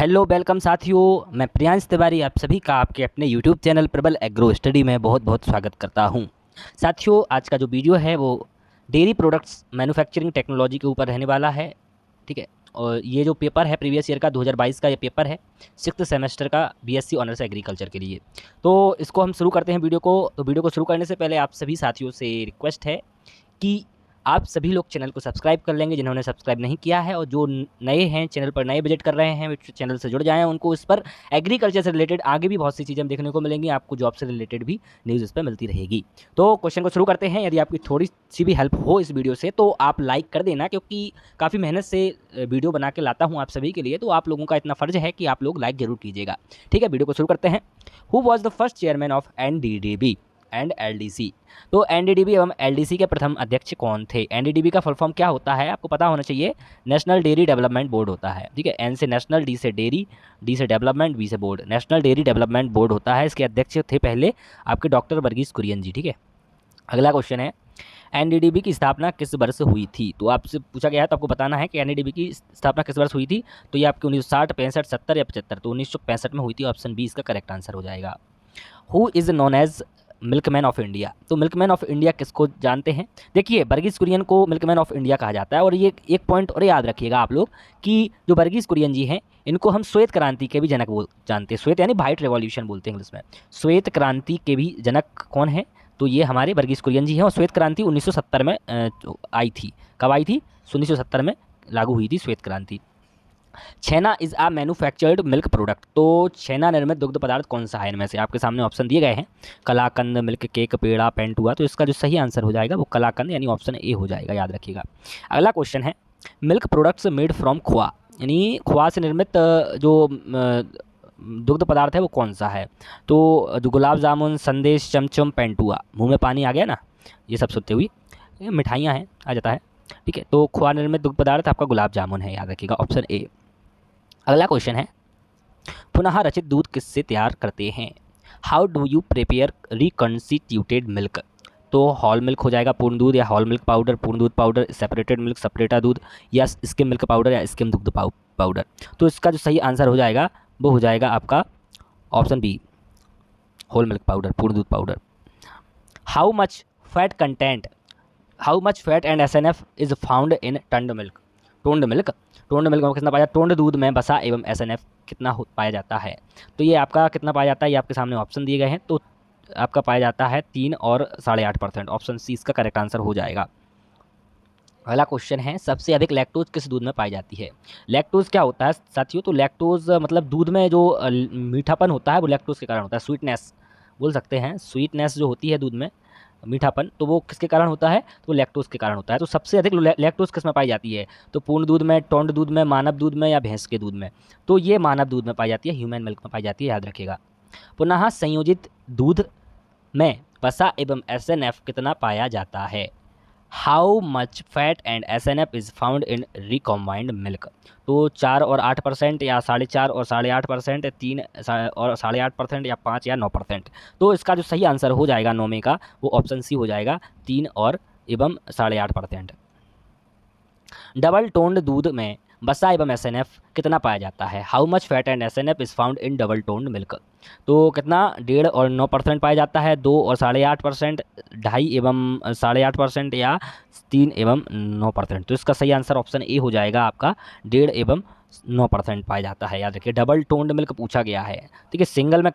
Hello welcome साथियों, मैं प्रियांश तिवारी आप सभी का आपके अपने यूट्यूब चैनल प्रबल एग्रो स्टडी में बहुत बहुत स्वागत करता हूं। साथियों, आज का जो वीडियो है वो डेयरी प्रोडक्ट्स मैन्युफैक्चरिंग टेक्नोलॉजी के ऊपर रहने वाला है। ठीक है, और ये जो पेपर है प्रीवियस ईयर का 2022 का ये पेपर है 6th सेमेस्टर का बीएससी ऑनर्स एग्रीकल्चर के लिए। तो इसको हम शुरू करते हैं वीडियो को। तो वीडियो को शुरू करने से पहले आप सभी साथियों से रिक्वेस्ट है कि आप सभी लोग चैनल को सब्सक्राइब कर लेंगे जिन्होंने सब्सक्राइब नहीं किया है, और जो नए हैं चैनल पर नए विजिट कर रहे हैं चैनल से जुड़ जाएं। उनको इस पर एग्रीकल्चर से रिलेटेड आगे भी बहुत सी चीज़ें देखने को मिलेंगी, आपको जॉब से रिलेटेड भी न्यूज़ इस पर मिलती रहेगी। तो क्वेश्चन को शुरू करते हैं। यदि आपकी थोड़ी सी भी हेल्प हो इस वीडियो से तो आप लाइक कर देना, क्योंकि काफ़ी मेहनत से वीडियो बना के लाता हूँ आप सभी के लिए, तो आप लोगों का इतना फ़र्ज है कि आप लोग लाइक जरूर कीजिएगा। ठीक है, वीडियो को शुरू करते हैं। Who was the first chairman of NDDB and LDC? तो एनडीडीबी एवं एलडीसी के प्रथम अध्यक्ष कौन थे? एनडीडीबी का फुल फॉर्म क्या होता है आपको पता होना चाहिए। नेशनल डेयरी डेवलपमेंट बोर्ड होता है। ठीक है, एन से नेशनल, डी से डेयरी, डी से डेवलपमेंट, बी से board. National dairy development board होता है। इसके अध्यक्ष थे पहले आपके डॉक्टर वर्गीस कुरियन जी। ठीक है, अगला क्वेश्चन है, एनडीडीबी की स्थापना किस वर्ष हुई थी? तो आपसे पूछा गया है तो आपको बताना है कि एनडीडीबी की स्थापना किस वर्ष हुई थी। तो ये आपकी 1960, 65, 70 या 75। तो 1965 में हुई थी। ऑप्शन बी इसका करेक्ट आंसर हो जाएगा। Who is known as milkman of India? तो मिल्कमैन ऑफ इंडिया किसको जानते हैं? देखिए, वर्गीस कुरियन को मिल्कमैन ऑफ इंडिया कहा जाता है। और ये एक पॉइंट और याद रखिएगा आप लोग कि जो वर्गीस कुरियन जी हैं इनको हम श्वेत क्रांति के भी जनक जानते हैं। श्वेत यानी वाइट रेवोल्यूशन बोलते हैं इंग्लिश में। श्वेत क्रांति के भी जनक कौन है? तो ये हमारे वर्गीस कुरियन जी हैं। और श्वेत क्रांति 1970 में आई थी। कब आई थी? 1970 में लागू हुई थी श्वेत क्रांति। Chhena is a manufactured milk product? तो छेना निर्मित दुग्ध पदार्थ कौन सा है? इनमें से आपके सामने ऑप्शन दिए गए हैं, कलाकंद, मिल्क केक, पेड़ा, पेंटुआ। तो इसका जो सही आंसर हो जाएगा वो कलाकंद यानी ऑप्शन ए हो जाएगा, याद रखिएगा। अगला क्वेश्चन है, मिल्क प्रोडक्ट्स मेड फ्रॉम खोआ, यानी खोआ से निर्मित जो दुग्ध पदार्थ है वो कौन सा है? तो जो गुलाब जामुन, संदेश, चमचम, पेंटुआ। मुँह में पानी आ गया ना ये सब सुनते हुए? ये मिठाइयाँ हैं, आ जाता है। ठीक है, तो खोआ निर्मित दुग्ध पदार्थ आपका गुलाब जामुन है, याद रखिएगा, ऑप्शन ए। अगला क्वेश्चन है, पुनः रचित दूध किससे तैयार करते हैं? How do you prepare reconstituted milk? तो हॉल मिल्क हो जाएगा पूर्ण दूध, या हॉल मिल्क पाउडर, पूर्ण दूध पाउडर, सेपरेटेड मिल्क, सेपरेटा दूध, या स्किम मिल्क पाउडर, या स्किम दुग्ध पाउडर। तो इसका जो सही आंसर हो जाएगा वो हो जाएगा आपका option B, whole milk powder, पूर्ण दूध powder. How much fat content, how much fat and SNF is found in toned milk? Toned milk, toned milk में कितना पाया? टोंड दूध में वसा एवं एसएनएफ कितना पाया जाता है? तो ये आपका कितना पाया जाता है, ये आपके सामने ऑप्शन दिए गए हैं। तो आपका पाया जाता है 3 और 8.5%। ऑप्शन सी इसका करेक्ट आंसर हो जाएगा। अगला क्वेश्चन है, सबसे अधिक लैक्टोज किस दूध में पाई जाती है? लैक्टोज क्या होता है साथियों? तो लैक्टोज मतलब दूध में जो मीठापन होता है वो लैक्टोज के कारण होता है। स्वीटनेस बोल सकते हैं, स्वीटनेस जो होती है दूध में, मीठापन, तो वो किसके कारण होता है? तो लैक्टोज के कारण होता है। तो सबसे अधिक लैक्टोज किस में पाई जाती है? तो पूर्ण दूध में, टोंड दूध में, मानव दूध में, या भैंस के दूध में? तो ये मानव दूध में पाई जाती है, ह्यूमन मिल्क में पाई जाती है, याद रखिएगा। पुनः संयोजित दूध में वसा एवं एसएनएफ कितना पाया जाता है? How much fat and SNF is found in recombined milk? तो 4 और 8%, या 4.5 और 8.5%, 3 और 8.5%, या 5 या 9%। तो इसका जो सही आंसर हो जाएगा 9 में का वो ऑप्शन सी हो जाएगा, 3 और एवं 8.5%। डबल टोन्ड दूध में वसा एवं एसएनएफ कितना पाया जाता है? How much fat and SNF is found in double toned milk? तो कितना? 1.5 और 9% पाया जाता है, 2 और 8.5%, 2.5 एवं 8.5%, या 3 एवं 9%। तो इसका सही आंसर ऑप्शन ए हो जाएगा आपका, 1.5 एवं 9% पाया जाता है, याद रखिए। डबल टोन्ड मिल्क पूछा गया है। ठीक है, सिंगल में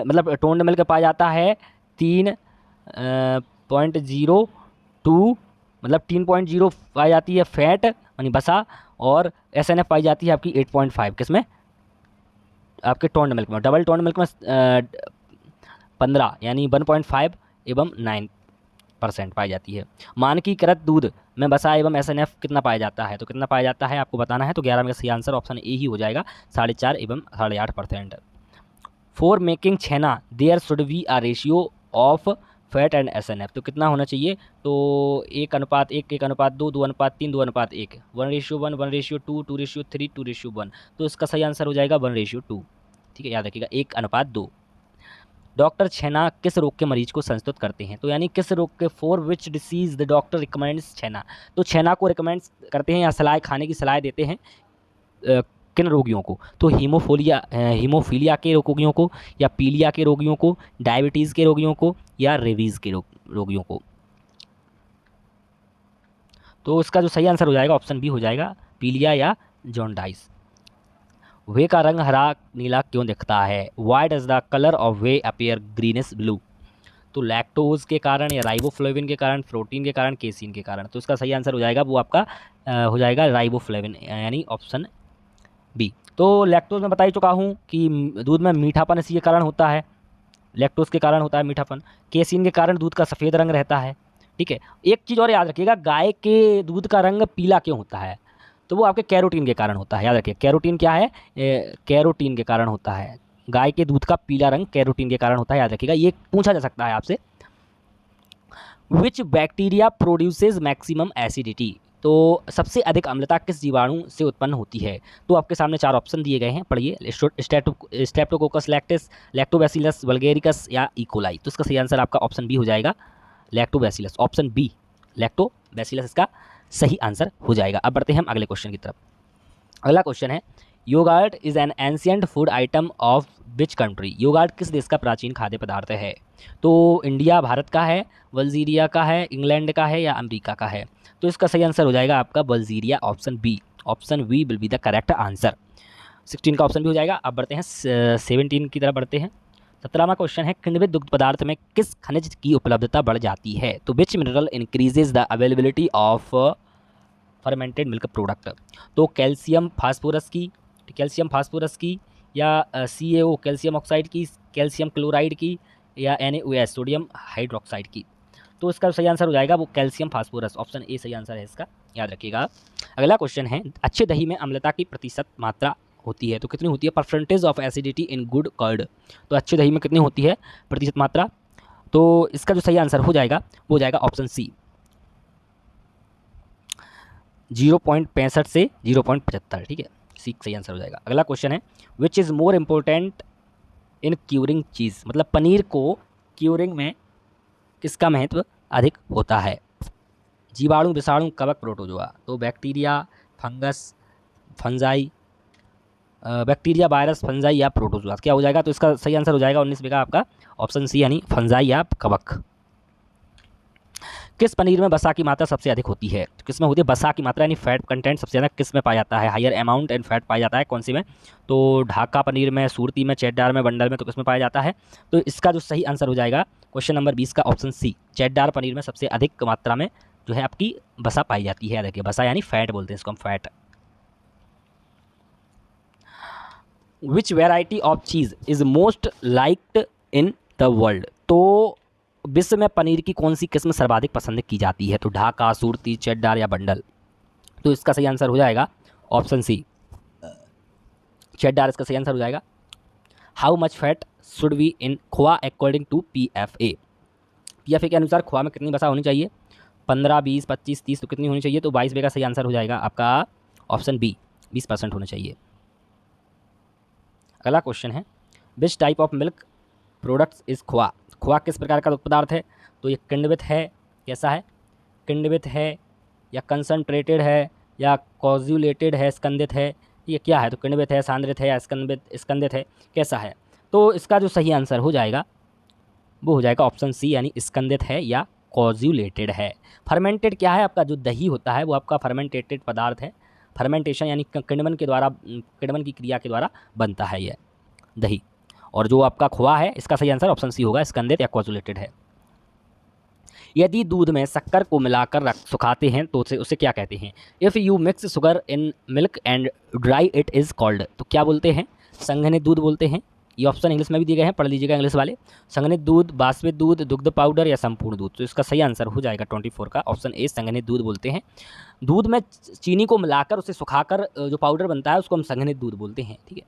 मतलब टोन्ड मिल्क पाया जाता है 3.02, मतलब 3.0 पाई जाती है फैट यानी बसा, और एसएनएफ पाई जाती है आपकी 8.5। किसमें? आपके टोंड मिल्क में। डबल टोंड मिल्क में 15 यानी 1.5 एवं 9% पाई जाती है। मानकीकृत दूध में वसा एवं एसएनएफ कितना पाया जाता है? तो कितना पाया जाता है आपको बताना है। तो 11 में का सही आंसर ऑप्शन ए ही हो जाएगा, 4.5 एवं 8.5%। For making chhena there should be a ratio of fat and SNF? तो कितना होना चाहिए? तो 1:1, 1:2, 2:3, 2:1, 1:1, 1:2, 2:3, 2:1। तो इसका सही आंसर हो जाएगा 1:2। ठीक है, याद रखिएगा, 1:2। डॉक्टर छेना किस रोग के मरीज को संस्तुत करते हैं? तो यानी किस रोग के, for which disease the doctor recommends chhena? तो छेना को रिकमेंड करते हैं या सलाह खाने की सलाह देते हैं किन रोगियों को? तो हीमोफीलिया के रोगियों को, या पीलिया के रोगियों को, डायबिटीज़ के रोगियों को, या रेबीज़ के रोगियों को। तो इसका जो सही आंसर हो जाएगा ऑप्शन बी हो जाएगा, पीलिया या जॉन्डाइस। वे का रंग हरा नीला क्यों दिखता है? Why does the colour of way appear greenish blue? तो लैक्टोज के कारण, या राइबोफ्लेविन के कारण, प्रोटीन के कारण, केसीन के कारण। तो इसका सही आंसर हो जाएगा वो आपका हो जाएगा राइबोफ्लेविन, यानी ऑप्शन बी। तो लैक्टोज में बता ही चुका हूँ कि दूध में मीठापन इसी के कारण होता है, लैक्टोज के कारण होता है मीठापन। केसीन के कारण दूध का सफ़ेद रंग रहता है। ठीक है, एक चीज़ और याद रखिएगा, गाय के दूध का रंग पीला क्यों होता है? तो वो आपके कैरोटीन के कारण होता है। याद रखिए, कैरोटीन क्या है? कैरोटीन के कारण होता है। गाय के दूध का पीला रंग कैरोटीन के कारण होता है, याद रखिएगा। ये पूछा जा सकता है आपसे। विच बैक्टीरिया प्रोड्यूसेस मैक्सिमम एसिडिटी? तो सबसे अधिक अम्लता किस जीवाणु से उत्पन्न होती है? तो आपके सामने 4 ऑप्शन दिए गए हैं, पढ़िए। स्ट्रेप्टोकोकस लैक्टिस, लैक्टोबैसिलस वल्गेरिकस, या इकोलाई। तो इसका सही आंसर आपका ऑप्शन बी हो जाएगा, लैक्टोबैसिलस। ऑप्शन बी, लैक्टोबैसिलस इसका सही आंसर हो जाएगा। अब बढ़ते हैं हम अगले क्वेश्चन की तरफ। अगला क्वेश्चन है, yoghurt is an ancient food item of which country? Yoghurt किस देश का प्राचीन खाद्य पदार्थ है? तो इंडिया, भारत का है, वल्जीरिया का है, इंग्लैंड का है, या अमेरिका का है? तो इसका सही आंसर हो जाएगा आपका वल्जीरिया, option B. Option B will be the correct answer. 16 का ऑप्शन भी हो जाएगा। अब बढ़ते हैं 17 की तरफ बढ़ते हैं। 17वां क्वेश्चन है, किण्वित दुग्ध पदार्थ में किस खनिज की उपलब्धता बढ़ जाती है? तो विच mineral increases the availability of fermented milk product? तो कैल्शियम फास्फोरस की, या CaO कैल्शियम ऑक्साइड की, कैल्शियम क्लोराइड की, या NaOH सोडियम हाइड्रोक्साइड की? तो इसका सही आंसर हो जाएगा वो कैल्शियम फास्फोरस, ऑप्शन ए सही आंसर है इसका, याद रखिएगा। अगला क्वेश्चन है, अच्छे दही में अम्लता की प्रतिशत मात्रा होती है? तो कितनी होती है? Percentage of acidity in good curd. तो अच्छे दही में कितनी होती है प्रतिशत मात्रा? तो इसका जो सही आंसर हो जाएगा वो हो जाएगा ऑप्शन सी, 0.65 से 0.75। ठीक है, सी सही आंसर हो जाएगा। अगला क्वेश्चन है, which is more important in curing cheese? मतलब पनीर को क्यूरिंग में किसका महत्व अधिक होता है? जीवाणु, विषाणु, कवक, प्रोटोजोआ? तो bacteria, fungus, fungi, bacteria, virus, fungi, या प्रोटोजोआ? क्या हो जाएगा? तो इसका सही आंसर हो जाएगा 19 का आपका ऑप्शन सी, यानी फंजाई या कवक। किस पनीर में वसा की मात्रा सबसे अधिक होती है? तो किस में होती है वसा की मात्रा, यानी फैट कंटेंट सबसे ज़्यादा किस में पाया जाता है? हायर अमाउंट एंड फैट पाया जाता है कौन सी में? तो ढाका पनीर में, सूरती में, चेड्डार में, बंडल में? तो किस में पाया जाता है? तो इसका जो सही आंसर हो जाएगा क्वेश्चन नंबर 20 का ऑप्शन सी, चेड्डार पनीर में सबसे अधिक मात्रा में जो है आपकी वसा पाई जाती है। देखिए, वसा यानी फैट बोलते हैं इसको हम, fat. Which variety of cheese is most liked in the world? तो विश्व में पनीर की कौन सी किस्म सर्वाधिक पसंद की जाती है? तो ढाका, सूरती, चेड्डार, या बंडल? तो इसका सही आंसर हो जाएगा ऑप्शन सी, चेड्डार। इसका सही आंसर हो जाएगा। How much fat should be in khoa according to PFA? PFA के अनुसार खोआ में कितनी वसा होनी चाहिए? 15, 20, 25, 30? तो कितनी होनी चाहिए? तो 22 का सही आंसर हो जाएगा आपका ऑप्शन बी, 20% होना चाहिए। अगला क्वेश्चन है, which type of milk products is khoa? खोआ किस प्रकार का पदार्थ है? तो ये किण्वित है, कैसा है? किण्वित है, या कंसनट्रेटेड है, या कॉज्युलेटेड है, स्कंदित है? ये क्या है? तो किण्वित है, सांद्रित है, या स्कंदित है, कैसा है? तो इसका जो सही आंसर हो जाएगा वो हो जाएगा ऑप्शन सी, यानी स्कंदित है या कॉज्युलेटेड है। फर्मेंटेड क्या है? आपका जो दही होता है वो आपका फर्मेंटेटेड पदार्थ है। फर्मेंटेशन यानी किण्वन के द्वारा, किण्वन की क्रिया के द्वारा बनता है यह दही। और जो आपका खोआ है इसका सही आंसर ऑप्शन सी होगा, स्कंदित या कॉजुलेटेड है। यदि दूध में शक्कर को मिलाकर सुखाते हैं तो उसे क्या कहते हैं? If you mix sugar in milk and dry it is called? तो क्या बोलते हैं? संघनित दूध बोलते हैं। ये ऑप्शन इंग्लिश में भी दिए गए हैं, पढ़ लीजिएगा इंग्लिश वाले। संघनित दूध, बाष्पित दूध, दुग्ध पाउडर, या संपूर्ण दूध? तो इसका सही आंसर हो जाएगा 24 का ऑप्शन ए, संघनित दूध बोलते हैं। दूध में चीनी को मिलाकर उसे सुखाकर जो पाउडर बनता है उसको हम संघनित दूध बोलते हैं। ठीक है,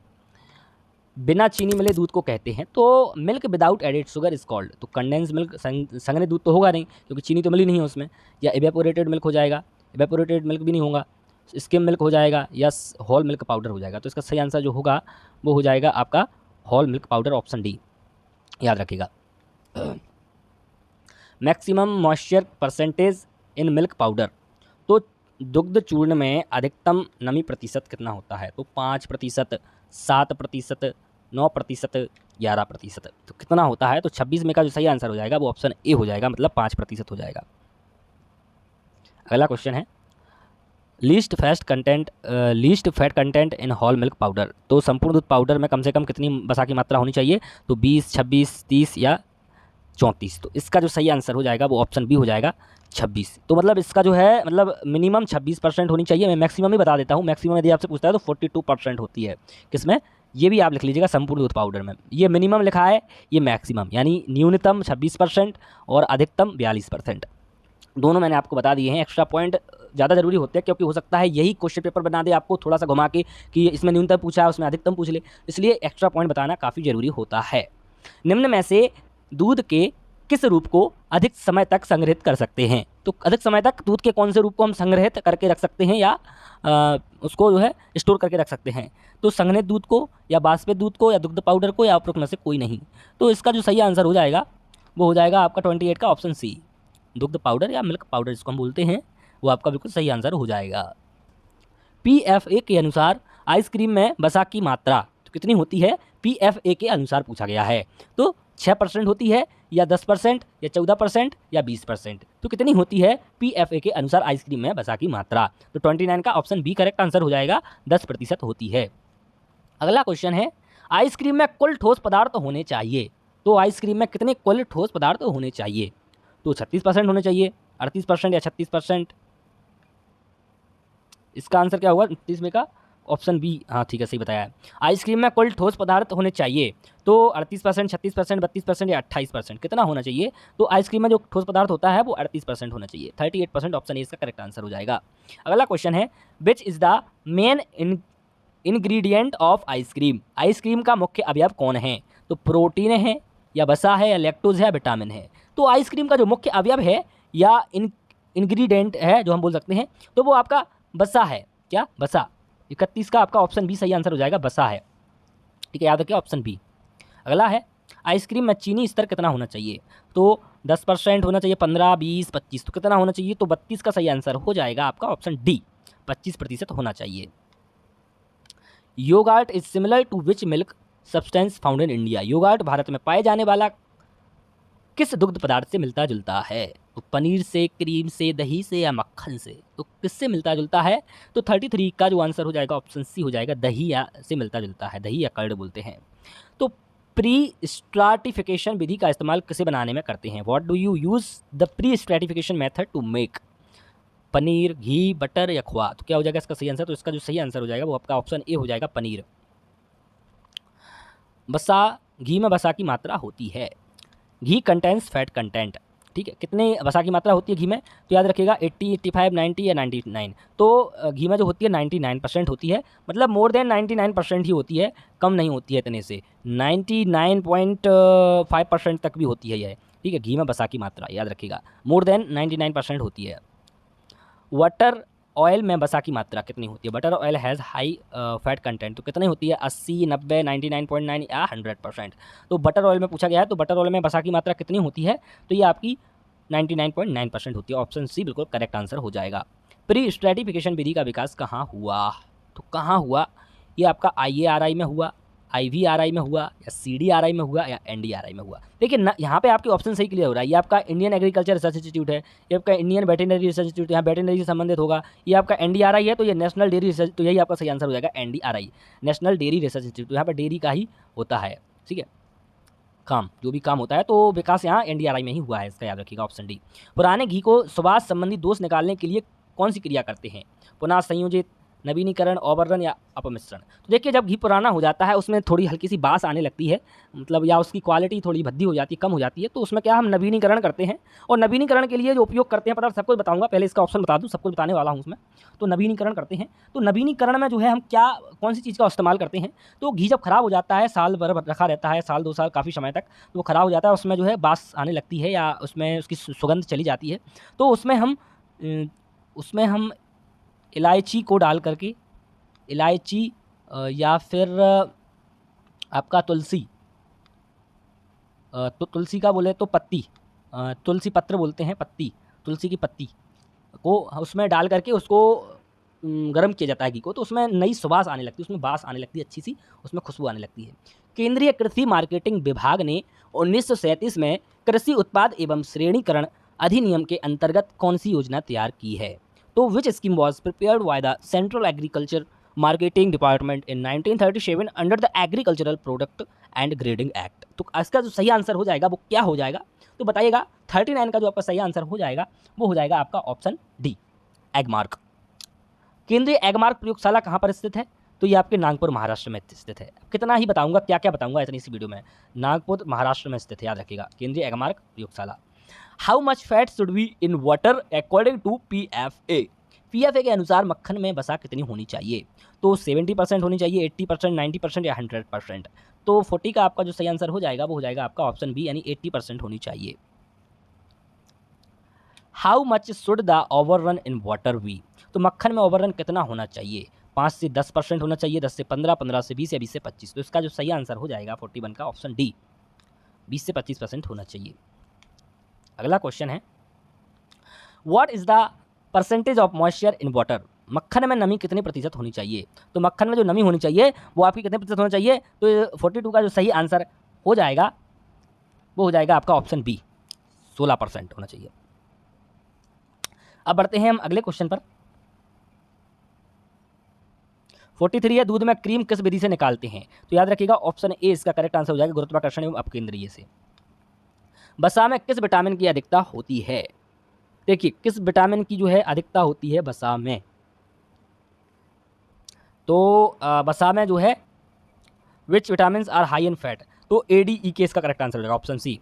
बिना चीनी मिले दूध को कहते हैं। तो milk without added sugar is called? तो कंडेंस मिल्क, संघनित दूध तो होगा नहीं क्योंकि चीनी तो मिली नहीं है उसमें। या इवेपोरेटेड मिल्क हो जाएगा? इवेपोरेटेड मिल्क भी नहीं होगा। स्किम मिल्क हो जाएगा, या होल मिल्क पाउडर हो जाएगा? तो इसका सही आंसर जो होगा वो हो जाएगा आपका whole milk powder, option D, याद रखिएगा। Maximum moisture percentage in milk powder? तो दुग्ध चूर्ण में अधिकतम नमी प्रतिशत कितना होता है? तो 5%, 7%, 9%, 11%। तो कितना होता है? तो 26 में का जो सही आंसर हो जाएगा वो ऑप्शन ए हो जाएगा, मतलब 5% हो जाएगा। अगला क्वेश्चन है least fat content in whole milk powder. तो संपूर्ण दूध पाउडर में कम से कम कितनी वसा की मात्रा होनी चाहिए? तो 20, 26, 30 या 34। तो इसका जो सही आंसर हो जाएगा वो ऑप्शन बी हो जाएगा, 26। तो मतलब इसका जो है मतलब मिनिमम 26% होनी चाहिए। मैं मैक्सिमम ही बता देता हूँ, मैक्सिमम यदि आपसे पूछता है तो 42% होती है। किसमें? ये भी आप लिख लीजिएगा, संपूर्ण दूध पाउडर में। ये मिनिमम लिखा है, ये मैक्सिमम, यानी न्यूनतम 26% और अधिकतम 42%। दोनों मैंने आपको बता दिए हैं। एक्स्ट्रा पॉइंट ज़्यादा जरूरी होते हैं क्योंकि हो सकता है यही क्वेश्चन पेपर बना दे आपको थोड़ा सा घुमा के कि इसमें न्यूनतम पूछा है उसमें अधिकतम पूछ ले, इसलिए एक्स्ट्रा पॉइंट बताना काफ़ी जरूरी होता है। निम्न में से दूध के किस रूप को अधिक समय तक संग्रहित कर सकते हैं? तो अधिक समय तक दूध के कौन से रूप को हम संग्रहित करके रख सकते हैं या उसको जो है स्टोर करके रख सकते हैं? तो संघनित दूध को या बाष्पित दूध को या दुग्ध पाउडर को या उपरोक्त में से कोई नहीं। तो इसका जो सही आंसर हो जाएगा वो हो जाएगा आपका 28 का ऑप्शन सी, दुग्ध पाउडर या मिल्क पाउडर जिसको हम बोलते हैं, वो आपका बिल्कुल सही आंसर हो जाएगा। PFA के अनुसार आइसक्रीम में वसा की मात्रा तो कितनी होती है? PFA के अनुसार पूछा गया है। तो 6% होती है या 10% या 14% या 20%? तो कितनी होती है PFA के अनुसार आइसक्रीम में वसा की मात्रा? तो 29 का ऑप्शन बी करेक्ट आंसर हो जाएगा, 10% होती है। अगला क्वेश्चन है आइसक्रीम में कुल ठोस पदार्थ होने चाहिए। तो आइसक्रीम में कितने कुल ठोस पदार्थ होने चाहिए? तो 36% होने चाहिए, 38% या 36%? इसका आंसर क्या होगा 29 में का? ऑप्शन बी, हाँ ठीक है, सही बताया है। आइसक्रीम में कुल ठोस पदार्थ होने चाहिए तो 38%, 36%, 32% या 28%? कितना होना चाहिए? तो आइसक्रीम में जो ठोस पदार्थ होता है वो 38% होना चाहिए, 38%। ऑप्शन ए इसका करेक्ट आंसर हो जाएगा। अगला क्वेश्चन है which is the main ingredient of ice cream. Ice cream का मुख्य अवयव कौन है? तो प्रोटीन है या वसा है या लैक्टोज है या विटामिन है? तो आइसक्रीम का जो मुख्य अवयव है या इंग्रेडिएंट है जो हम बोल सकते हैं, तो वो आपका वसा है। क्या? वसा। 31 का आपका ऑप्शन बी सही आंसर हो जाएगा, वसा है। ठीक है, याद रखिए ऑप्शन बी। अगला है आइसक्रीम में चीनी स्तर कितना होना चाहिए? तो 10% होना चाहिए, 15, 20, 25? तो कितना होना चाहिए? तो 32 का सही आंसर हो जाएगा आपका ऑप्शन डी, 25% होना चाहिए। Yogurt is similar to which milk substance found in India. Yogurt Bharat में पाए जाने वाला किस दुग्ध पदार्थ से मिलता जुलता है? तो पनीर से, क्रीम से, दही से या मक्खन से? तो किससे मिलता जुलता है? तो 33 का जो आंसर हो जाएगा ऑप्शन सी हो जाएगा, दही या से मिलता जुलता है, दही या कर्ड बोलते हैं। तो प्री स्ट्राटिफिकेशन विधि का इस्तेमाल किसे बनाने में करते हैं? What do you use the pre stratification method to make? Paneer, ghee, butter या खोआ? तो क्या हो जाएगा इसका सही आंसर? तो इसका जो सही आंसर हो जाएगा वो आपका ऑप्शन ए हो जाएगा, पनीर। वसा, घी में वसा की मात्रा होती है। घी कंटेंस फैट कंटेंट। ठीक है, कितने वसा की मात्रा होती है घी में? तो याद रखिएगा 80, 85, 90 या 99। तो घी में जो होती है 99% होती है, मतलब मोर देन 99% ही होती है, कम नहीं होती है इतने से, 99.5% तक भी होती है यह। ठीक है, घी में वसा की मात्रा याद रखिएगा मोर देन 99% होती है। वाटर ऑयल में वसा की मात्रा कितनी होती है? Butter oil has high fat content. तो कितनी होती है? 80, 90, 99.9 या 100%? तो बटर ऑयल में पूछा गया है, तो बटर ऑयल में वसा की मात्रा कितनी होती है? तो ये आपकी 99.9% होती है। ऑप्शन सी बिल्कुल करेक्ट आंसर हो जाएगा। प्री स्ट्रेटिफिकेशन विधि का विकास कहाँ हुआ? तो कहाँ हुआ? ये आपका IARI में हुआ, IVRI में हुआ या CDRI में हुआ या NDRI में हुआ? देखिए ना, यहाँ पे आपके ऑप्शन सही क्लियर हो रहा है। ये आपका इंडियन एग्रीकल्चर रिसर्च इंस्टीट्यूट है, ये आपका इंडियन वेटरनरी रिसर्च इंस्टीट्यूट, यहाँ वेटरनरी से संबंधित होगा। ये आपका NDRI है, तो ये नेशनल डेयरी रिसर्च, तो यही आपका सही आंसर हो जाएगा, NDRI, national dairy research institute. यहाँ पर डेयरी का ही होता है, ठीक है, काम, जो भी काम होता है, तो विकास यहाँ NDRI में ही हुआ है, इसका याद रखिएगा ऑप्शन डी। पुराने घी को स्वास्थ्य संबंधी दोष निकालने के लिए कौन सी क्रिया करते हैं? पुनः संयोजित, नवीनीकरण, अवर्ण या अपमिश्रण? तो देखिए जब घी पुराना हो जाता है उसमें थोड़ी हल्की सी बास आने लगती है, मतलब या उसकी क्वालिटी थोड़ी भद्दी हो जाती है, कम हो जाती है, तो उसमें क्या हम नवीनीकरण करते हैं। और नवीनीकरण के लिए जो उपयोग करते हैं पदार्थ सब कुछ बताऊंगा, पहले इसका ऑप्शन बता दूं, सब कुछ बताने वाला हूं उसमें। तो नवीनीकरण करते हैं, तो नवीनीकरण में जो है हम क्या, कौन सी चीज़ का इस्तेमाल करते हैं? तो घी जब खराब हो जाता है, साल भर रखा रहता है, साल 2 साल, काफ़ी समय तक, तो वो खराब हो जाता है, उसमें जो है बास आने लगती है या उसमें उसकी सुगंध चली जाती है, तो उसमें हम इलायची को डाल करके, इलायची या फिर आपका तुलसी, तो तुलसी का बोले तो पत्ती, तुलसी पत्र बोलते हैं, पत्ती, तुलसी की पत्ती, को उसमें डाल करके उसको गर्म किया जाता है घी को, तो उसमें नई सुवास आने लगती है, उसमें बास आने लगती है, अच्छी सी उसमें खुशबू आने लगती है। केंद्रीय कृषि मार्केटिंग विभाग ने 1937 में कृषि उत्पाद एवं श्रेणीकरण अधिनियम के अंतर्गत कौन सी योजना तैयार की है? तो विच scheme was prepared by the central agriculture marketing department in 1937 under the agricultural product and grading act. तो इसका जो सही आंसर हो जाएगा वो क्या हो जाएगा, तो बताइएगा। 39 का जो आपका सही आंसर हो जाएगा वो हो जाएगा आपका ऑप्शन डी, एगमार्क। केंद्रीय एगमार्क प्रयोगशाला कहाँ पर स्थित है? तो ये आपके नागपुर महाराष्ट्र में स्थित है। कितना ही बताऊंगा, क्या क्या बताऊंगा इतनी सी वीडियो में। नागपुर महाराष्ट्र में स्थित है, याद रखिएगा, केंद्रीय एगमार्क प्रयोगशाला। How much fat should be in water according to PFA? PFA के अनुसार मक्खन में वसा कितनी होनी चाहिए? तो 70% होनी चाहिए, 80%, 90% या 100%। तो 40 का आपका जो सही आंसर हो जाएगा वो हो जाएगा आपका ऑप्शन बी, यानी 80% होनी चाहिए। How much should the overrun in water be? तो मक्खन में ओवररन कितना होना चाहिए? 5 से 10% होना चाहिए, 10 से 15, 15 से 20 या 20 से 25। तो इसका जो सही आंसर हो जाएगा 41 का ऑप्शन डी, 20 से 25% होना चाहिए। अगला क्वेश्चन है, what is the percentage of moisture in water? मक्खन में नमी कितनी प्रतिशत होनी चाहिए? तो मक्खन में जो नमी होनी चाहिए वो आपकी कितने प्रतिशत होना चाहिए? तो 42 का जो सही आंसर हो जाएगा वो हो जाएगा आपका ऑप्शन बी, 16% होना चाहिए। अब बढ़ते हैं हम अगले क्वेश्चन पर। 43 है, दूध में क्रीम किस विधि से निकालते हैं? तो याद रखिएगा ऑप्शन ए इसका करेक्ट आंसर हो जाएगा, गुरुत्वाकर्षण एवं अपकेंद्रीय से। वसा में किस विटामिन की अधिकता होती है? देखिए, किस विटामिन की जो है अधिकता होती है वसा में? तो वसा में जो है which vitamin are high in fat? तो ADE इसका करेक्ट आंसर हो जाएगा, ऑप्शन सी।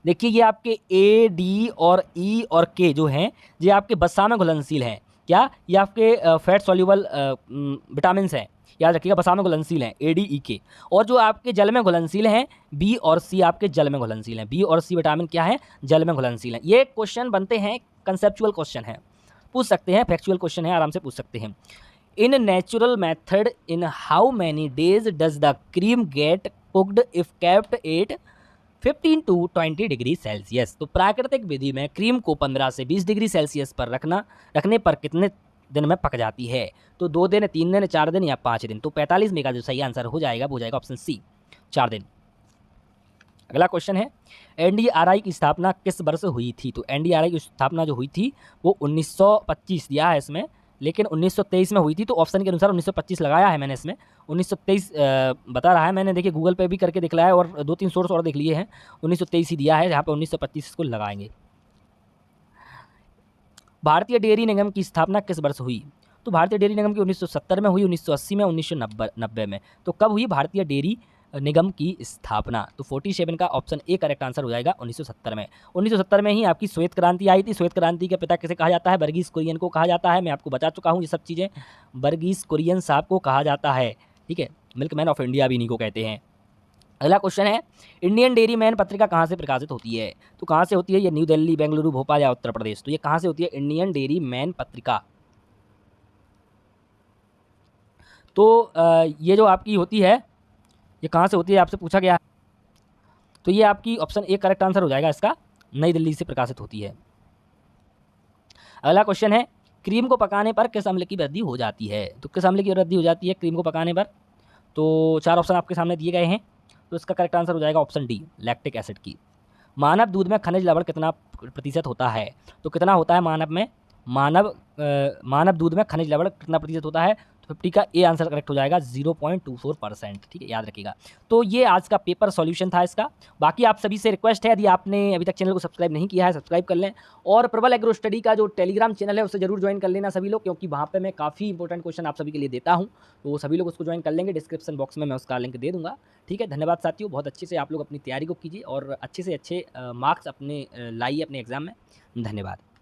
देखिए, ये आपके A, D और E और K जो हैं ये आपके वसा में घुलनशील हैं। क्या? ये आपके फैट सॉल्यूबल विटामिन हैं, याद रखिएगा, वसा में घुलनशील हैं ADE, और जो आपके जल में घुलनशील हैं B और C, आपके जल में घुलनशील हैं। B और C विटामिन क्या है? जल में घुलनशील हैं। ये क्वेश्चन बनते हैं, कंसेप्चुअल क्वेश्चन है, पूछ सकते हैं, फैक्चुअल क्वेश्चन है, आराम से पूछ सकते हैं। In natural method in how many days does the cream get cooked if kept at 15 to 20 degree Celsius? तो प्राकृतिक विधि में क्रीम को 15 से 20 डिग्री सेल्सियस पर रखने पर कितने दिन में पक जाती है? तो 2 दिन, 3 दिन, 4 दिन या 5 दिन? तो 45 में का जो सही आंसर हो जाएगा वो हो जाएगा ऑप्शन सी, 4 दिन। अगला क्वेश्चन है, NDRI की स्थापना किस वर्ष हुई थी? तो NDRI की स्थापना जो हुई थी वो 1925 दिया है इसमें, लेकिन 1923 में हुई थी। तो ऑप्शन के अनुसार 1925 लगाया है मैंने इसमें, 1923 बता रहा है मैंने। देखिए, गूगल पे भी करके दिखलाया है और 2-3 सोर्स और देख लिए हैं, 1923 ही दिया है, जहाँ पे 1925 को लगाएंगे। भारतीय डेयरी निगम की स्थापना किस वर्ष हुई? तो भारतीय डेयरी निगम की 1970 में हुई, 1980 में, 1990 में। तो कब हुई भारतीय डेयरी निगम की स्थापना? तो 47 का ऑप्शन ए करेक्ट आंसर हो जाएगा, 1970 में। 1970 में ही आपकी श्वेत क्रांति आई थी। श्वेत क्रांति के पिता किसे कहा जाता है? वर्गीस कुरियन को कहा जाता है। मैं आपको बता चुका हूँ ये सब चीज़ें, वर्गीस कुरियन साहब को कहा जाता है, ठीक है। मिल्कमैन ऑफ इंडिया भी इन्हीं को कहते हैं। अगला क्वेश्चन है, इंडियन डेयरी मैन पत्रिका कहाँ से प्रकाशित होती है? तो कहाँ से होती है? ये न्यू दिल्ली, बेंगलुरु, भोपाल या उत्तर प्रदेश? तो ये कहाँ से होती है इंडियन डेयरी मैन पत्रिका? तो ये जो आपकी होती है ये कहाँ से होती है आपसे पूछा गया है, तो ये आपकी ऑप्शन ए करेक्ट आंसर हो जाएगा इसका, नई दिल्ली से प्रकाशित होती है। अगला क्वेश्चन है, क्रीम को पकाने पर किस अम्ल की वृद्धि हो जाती है? तो किस अम्ल की वृद्धि हो जाती है क्रीम को पकाने पर? तो 4 ऑप्शन आपके सामने दिए गए हैं, तो इसका करेक्ट आंसर हो जाएगा ऑप्शन डी, लैक्टिक एसिड की। मानव दूध में खनिज लवण कितना प्रतिशत होता है? तो कितना होता है मानव दूध में खनिज लवण कितना प्रतिशत होता है? तो 50 का ए आंसर करेक्ट हो जाएगा, 0.24%, ठीक है, याद रखिएगा। तो ये आज का पेपर सॉल्यूशन था इसका। बाकी आप सभी से रिक्वेस्ट है, यदि आपने अभी तक चैनल को सब्सक्राइब नहीं किया है, सब्सक्राइब कर लें, और प्रबल एग्रो स्टडी का जो टेलीग्राम चैनल है उसे जरूर ज्वाइन कर लेना सभी लोग, क्योंकि वहाँ पे मैं काफ़ी इंपॉर्टेंट क्वेश्चन आप सभी के लिए देता हूँ। तो सभी लोग उसको ज्वाइन कर लेंगे, डिस्क्रिप्शन बॉक्स में मैं उसका लिंक दे दूँगा, ठीक है। धन्यवाद साथियों, बहुत अच्छे से आप लोग अपनी तैयारी को कीजिए और अच्छे से अच्छे मार्क्स अपने लाइए अपने एग्जाम में। धन्यवाद।